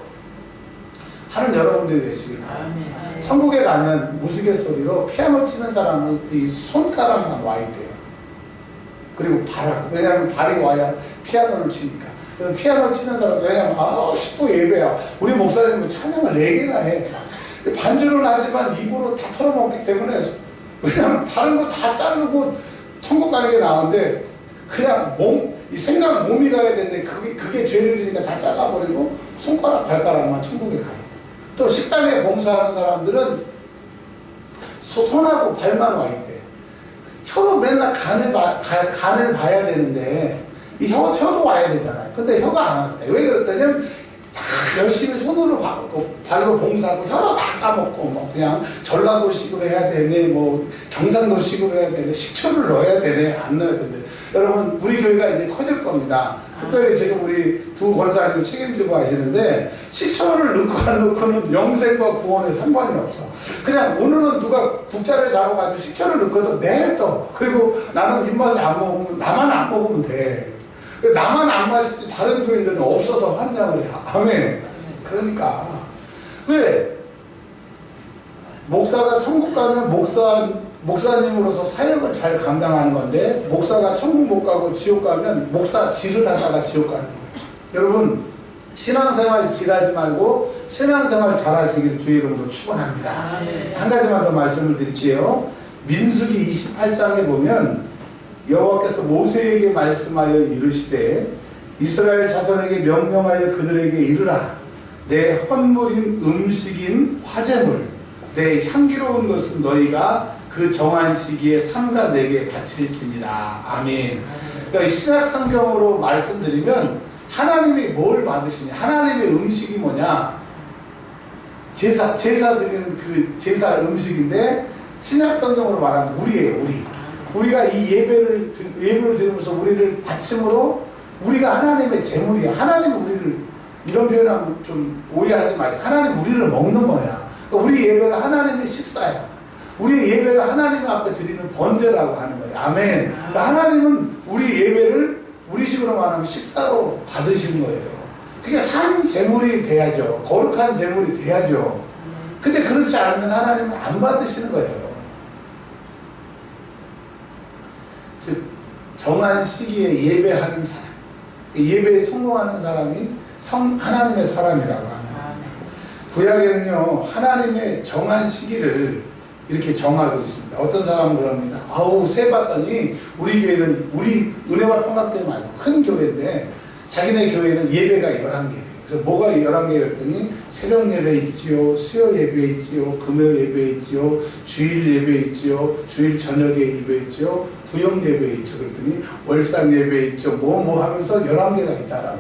Speaker 1: 하는 여러분들이 되시길 바랍니다. 천국에 가면 우스갯소리로 피아노 치는 사람은 이 손가락만 와야 돼요. 그리고 발하고, 왜냐하면 발이 와야 피아노를 치니까. 그래서 피아노 치는 사람, 왜냐하면 또 예배야. 우리 목사님은 찬양을 4개나 해. 반주는 하지만 입으로 다 털어먹기 때문에, 왜냐하면 다른 거 다 자르고 천국 가는 게 나은데 그냥 이 생각 몸이 가야 되는데 그게 죄를 지니까 다 잘라버리고 손가락 발가락만 천국에 가요. 또 식당에 봉사하는 사람들은 손하고 발만 와 있대. 혀로 맨날 간을 봐야 되는데 이 혀도 와야 되잖아요. 근데 혀가 안 왔대. 왜 그랬더니 다 열심히 손으로 발로 봉사하고 혀로 다 까먹고 뭐 그냥 전라도식으로 해야 되네, 뭐 경상도식으로 해야 되네, 식초를 넣어야 되네, 안 넣어야 되네. 여러분 우리 교회가 이제 커질 겁니다. 특별히 지금 우리 두 권사님 책임지고 하시는데, 식초를 넣고 안 넣고는 영생과 구원에 상관이 없어. 그냥 오늘은 누가 국자를 잡아가지고 식초를 넣고도 내또, 그리고 나는 입맛에 안 먹으면 나만 안 먹으면 돼. 나만 안 마시지 다른 교인들은 없어서 환장을 해. 아멘. 그러니까 왜 목사가 천국 가면 목사님으로서 사역을 잘 감당하는 건데, 목사가 천국 못 가고 지옥 가면 목사 질을 하다가 지옥 가는 거예요. 여러분 신앙생활 질하지 말고 신앙생활 잘하시길 주의 이름으로 축원합니다. 한 가지만 더 말씀을 드릴게요. 민수기 28장에 보면 여호와께서 모세에게 말씀하여 이르시되 이스라엘 자손에게 명령하여 그들에게 이르라. 내 헌물인 음식인 화제물, 내 향기로운 것은 너희가 그 정한 시기에 삼가 내게 바칠지니라. 아멘. 그러니까 신약 성경으로 말씀드리면 하나님이 뭘 받으시냐, 하나님의 음식이 뭐냐, 제사 드리는 그 제사 음식인데, 신약 성경으로 말하면 우리예요. 우리가 이 예배를 드리면서 우리를 바침으로 우리가 하나님의 제물이야. 하나님이 우리를, 이런 표현하면 좀 오해하지 마세요. 하나님 우리를 먹는 거야. 그러니까 우리 예배가 하나님의 식사야. 우리 예배가 하나님 앞에 드리는 번제라고 하는 거예요. 아멘. 그러니까 하나님은 우리 예배를 우리식으로 말하면 식사로 받으시는 거예요. 그게 산 제물이 돼야죠. 거룩한 제물이 돼야죠. 근데 그렇지 않으면 하나님은 안 받으시는 거예요. 즉 정한 시기에 예배하는 사람, 예배에 성공하는 사람이 하나님의 사람이라고 하는 거예요. 구약에는요 하나님의 정한 시기를 이렇게 정하고 있습니다. 어떤 사람은 그럽니다. 세봤더니 우리 교회는, 우리 은혜와 평강교회 말고 큰 교회인데 자기네 교회는 예배가 11개예요. 그래서 뭐가 11개였더니 새벽 예배 있지요, 수요 예배 있지요, 금요 예배 있지요, 주일 예배 있지요, 주일 저녁에 예배 있지요, 구역 예배 있죠. 그랬더니 월상 예배 있죠, 뭐 하면서 11개가 있다라고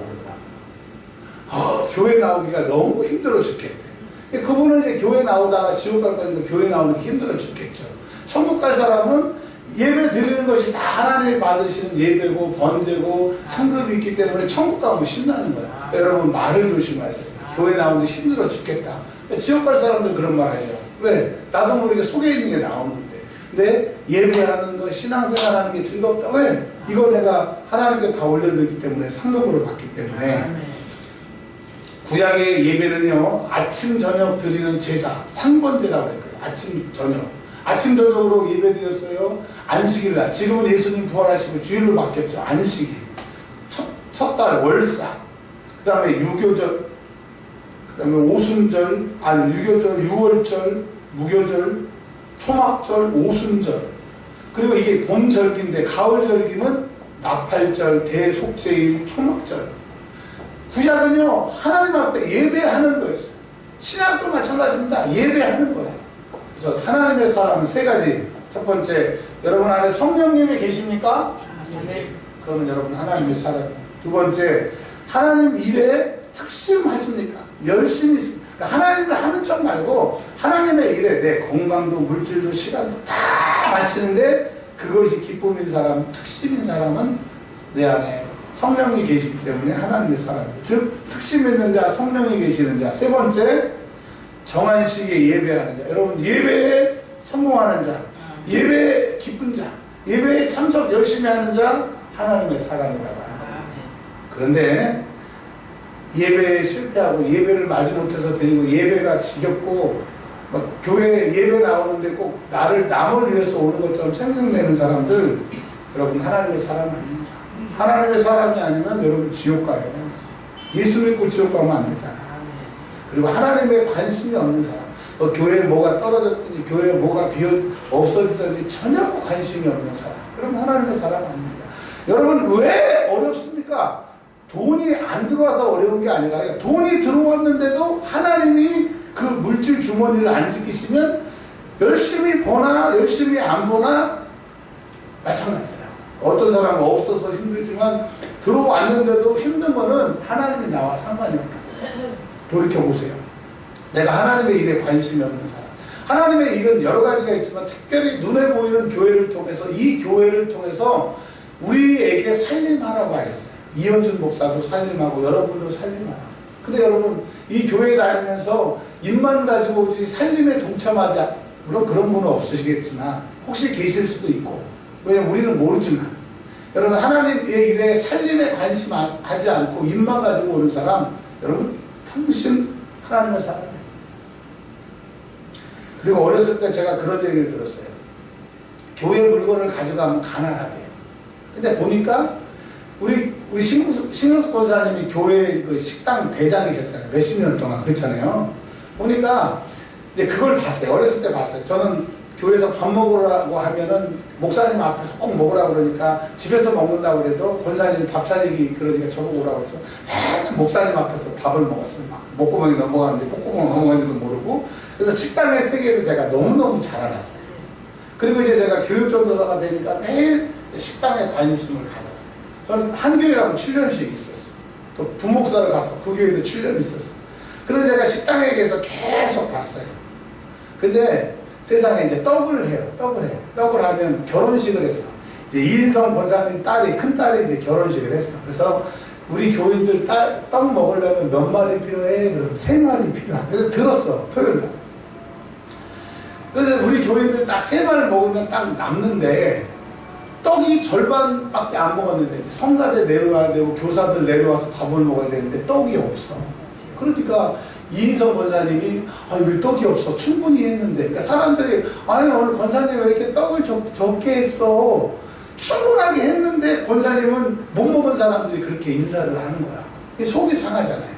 Speaker 1: 그러더라고요. 교회 나오기가 너무 힘들어 죽겠대. 그분은 이제 교회 나오다가 지옥 갈 거니까 교회 나오는 게 힘들어 죽겠죠. 천국 갈 사람은 예배 드리는 것이 이것이 다 하나님이 받으시는 예배고 번제고 상급이 있기 때문에 천국 가면 신나는 거야. 여러분 말을 조심하세요. 교회 나오는데 힘들어 죽겠다. 지역갈 사람들 그런 말 하죠. 왜? 나도 모르게 속에 있는 게 나오는 건데. 근데 예배하는 거, 신앙생활하는 게 즐겁다. 왜? 이거 내가 하나님께 다 올려드렸기 때문에 상급으로 받기 때문에. 구약의 예배는요, 아침 저녁 드리는 제사, 상번제라고 해요. 아침 저녁. 아침 저녁으로 예배 드렸어요. 안식일 날. 지금은 예수님 부활하시고 주일로 바뀌었죠. 안식일. 첫 달 월사. 그 다음에 유교절. 그 다음에 오순절. 아니 유교절, 유월절, 무교절, 초막절, 오순절. 그리고 이게 봄절기인데 가을절기는 나팔절, 대속제일, 초막절. 구약은요 하나님 앞에 예배하는 거였어요. 신약도 마찬가지입니다. 예배하는 거예요. 그래서 하나님의 사람은 세 가지. 첫 번째, 여러분 안에 성령님이 계십니까? 그러면 여러분 하나님의 사람. 두 번째, 하나님 일에 특심하십니까? 열심히 있습니까? 그러니까 하나님을 하는 척 말고 하나님의 일에 내 건강도 물질도 시간도 다 바치는데 그것이 기쁨인 사람, 특심인 사람은 내 안에 성령이 계시기 때문에 하나님의 사람이에요. 즉 특심 있는 자, 성령이 계시는 자. 세 번째, 정한 시기에 예배하는 자. 여러분 예배에 성공하는 자, 예배에 기쁜 자, 예배에 참석 열심히 하는 자, 하나님의 사람이라고 합니다. 그런데 예배에 실패하고 예배를 마지못해서 드리고 예배가 지겹고 막 교회 예배 나오는데 꼭 남을 위해서 오는 것처럼 생생내는 사람들, 여러분 하나님의 사람 아닙니다. 하나님의 사람이 아니면 여러분 지옥 가요. 예수 믿고 지옥 가면 안 되잖아요. 그리고 하나님의 관심이 없는 사람, 교회에 뭐가 떨어졌든지 교회에 뭐가 없어지든지 전혀 관심이 없는 사람, 여러분 하나님의 사람 아닙니다. 여러분 왜 어렵습니까? 돈이 안 들어와서 어려운 게 아니라 돈이 들어왔는데도 하나님이 그 물질 주머니를 안 지키시면 열심히 보나 열심히 안 보나 마찬가지예요. 어떤 사람은 없어서 힘들지만 들어왔는데도 힘든 거는 하나님이 나와 상관이 없다. 돌이켜보세요. 내가 하나님의 일에 관심이 없는 사람. 하나님의 일은 여러 가지가 있지만 특별히 눈에 보이는 교회를 통해서, 이 교회를 통해서 우리에게 살림하라고 하셨어요. 이현준 목사도 살림하고 여러분도 살림하라고. 근데 여러분 이 교회 다니면서 입만 가지고 우리 살림에 동참하지, 물론 그런 분은 없으시겠지만 혹시 계실 수도 있고, 왜냐면 우리는 모르지만 여러분 하나님의 일에 살림에 관심하지 않고 입만 가지고 오는 사람, 여러분 당신 하나님의 사람이에요. 그리고 어렸을 때 제가 그런 얘기를 들었어요. 교회 물건을 가져가면 가난하대요. 근데 보니까 우리 신경수 권사님이 교회 그 식당 대장이셨잖아요. 몇십 년 동안. 그렇잖아요. 보니까 이제 그걸 봤어요. 어렸을 때 봤어요. 저는 교회에서 밥 먹으라고 하면은 목사님 앞에서 꼭 먹으라고 그러니까 집에서 먹는다고 그래도 권사님이 밥 차리기 그러니까 저보고 오라고 해서 맨날 목사님 앞에서 밥을 먹었어요. 막 목구멍이 넘어가는지 콧구멍이 넘어가는지도 모르고. 그래서 식당의 세계를 제가 너무너무 잘 알았어요. 그리고 이제 제가 교육전도사가 되니까 매일 식당에 관심을 가졌어요. 저는 한 교회 가면 7년씩 있었어요. 또 부목사를 갔어. 그 교회도 7년 있었어요. 그래서 제가 식당에 계속 계속 봤어요. 근데 세상에 이제 떡을 해요. 떡을 하면 결혼식을 했어. 이제 이인성 권사님 딸이, 큰 딸이 이제 결혼식을 했어. 그래서 우리 교인들 떡 먹으려면 몇 마리 필요해? 그럼 3마리 필요하다. 그래서 들었어. 토요일 날. 그래서 우리 교인들 딱 3마리 먹으면 딱 남는데 떡이 절반밖에 안 먹었는데 성가대 내려와야 되고 교사들 내려와서 밥을 먹어야 되는데 떡이 없어. 그러니까 이인성 권사님이 아니 왜 떡이 없어? 충분히 했는데. 그러니까 사람들이 아니 오늘 권사님 왜 이렇게 떡을 적게 했어? 충분하게 했는데 권사님은 못 먹은 사람들이 그렇게 인사를 하는 거야. 속이 상하잖아요.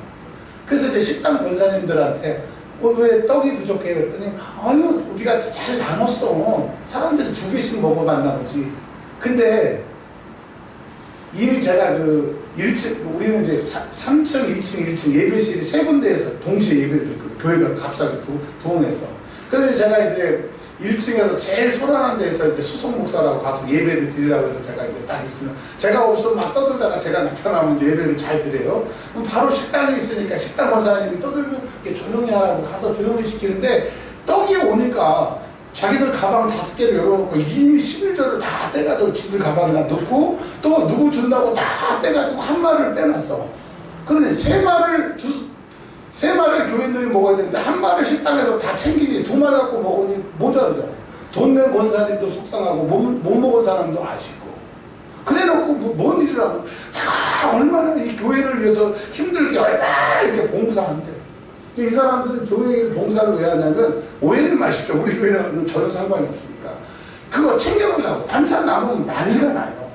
Speaker 1: 그래서 이제 식당 권사님들한테 왜 떡이 부족해? 그랬더니 아유 우리가 잘 나눴어. 사람들이 2개씩 먹어봤나 보지. 근데 이미 제가 그 1층, 우리는 이제 3층, 2층, 1층 예배실이 3군데에서 동시에 예배를 드렸거든요. 교회가 값싸게 부흥했어. 그래서 제가 이제 1층에서 제일 소란한 데에서 이제 수석 목사라고 가서 예배를 드리라고 해서 제가 이제 딱 있으면, 제가 없으면 막 떠들다가 제가 나타나면 이제 예배를 잘 드려요. 그럼 바로 식당이 있으니까 식당 권사님이 떠들면 이렇게 조용히 하라고 가서 조용히 시키는데 떡이 오니까 자기들 가방 5개를 열어놓고 이미 11절을 다 떼가지고 지들 가방에다 넣고 또 누구 준다고 다 떼가지고 한 마리를 빼놨어. 그러니 세 마리를 교인들이 먹어야 되는데 한 마리를 식당에서 다 챙기니 2마리 갖고 먹으니 모자르잖아요. 돈 낸 권사님도 속상하고 못 먹은 사람도 아쉽고 그래놓고 뭔 일을 하면 내가 얼마나 이 교회를 위해서 힘들게 얼마나 이렇게 봉사한대. 이 사람들은 교회에 봉사를 왜 하냐면 오해를 마십시오. 우리 교회는 전혀 상관이 없으니까 그거 챙겨가려고 반찬 남으면 난리가 나요.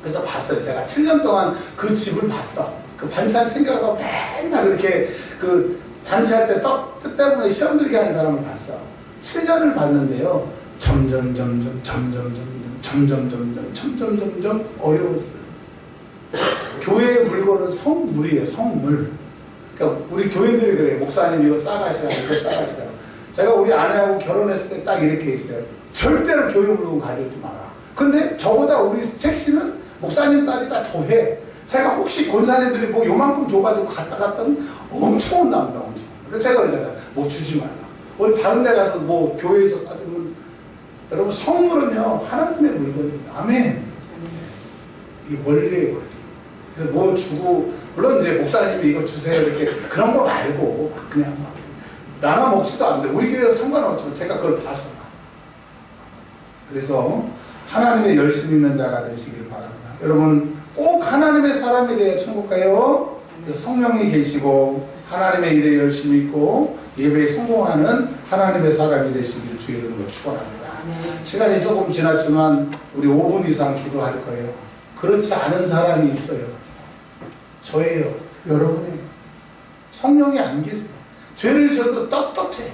Speaker 1: 그래서 봤어요. 제가 7년 동안 그 집을 봤어. 그 반찬 챙겨가고 맨날 이렇게 그 잔치할 때 떡 때문에 시험 들게 하는 사람을 봤어. 7년을 봤는데요. 점점 어려워져요. 교회의 물건은 성물이에요. 성물. 그러니까 우리 교인들이 그래요. 목사님 이거 싸가시라, 이거 싸가시라. 제가 우리 아내하고 결혼했을 때 딱 이렇게 있어요. 절대로 교회 물건 가져오지 마라. 근데 저보다 우리 색씨는 목사님 딸이 다 더해. 제가 혹시 권사님들이 뭐 요만큼 줘가지고 갔다 갔더니 엄청 온답니다. 엄청. 그래서 제가 그러잖아요. 뭐 주지 말라. 우리 다른 데 가서 뭐 교회에서 싸주면 여러분 성물은요 하나님의 물건입니다. 아멘. 이 원리의 원리. 그래서 뭐 주고 물론 이제 목사님이 이거 주세요 이렇게 그런 거 말고 그냥 막 나눠 먹지도 않는데 우리 교회가 상관없죠. 제가 그걸 봐서. 그래서 하나님의 열심 있는 자가 되시기를 바랍니다. 여러분 꼭 하나님의 사람이 돼야 천국 가요. 성령이 계시고 하나님의 일에 열심히 있고 예배에 성공하는 하나님의 사람이 되시기를 주의 이름으로 축원합니다. 시간이 조금 지났지만 우리 5분 이상 기도할 거예요. 그렇지 않은 사람이 있어요. 저예요. 여러분이에요. 성령이 안 계세요. 죄를 져도 떳떳해.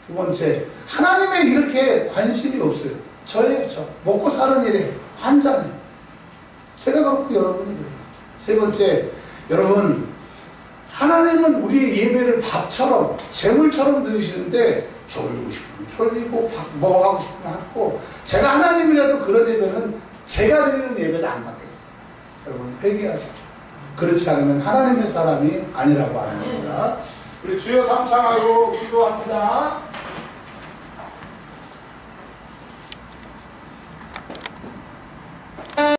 Speaker 1: 두 번째, 하나님에 이렇게 관심이 없어요. 저예요. 저. 먹고 사는 일에 환장해요. 제가 그렇고 여러분이 그래요. 세 번째, 여러분 하나님은 우리의 예배를 밥처럼 재물처럼 드리시는데 졸리고 싶으면 졸리고 뭐 하고 싶으면 하고 제가 하나님이라도 그런 예배는 제가 드리는 예배는 안 받겠어요. 여러분 회개하죠. 그렇지 않으면 하나님의 사람이 아니라고 하는 겁니다. 우리 주여 삼창하고 기도합니다.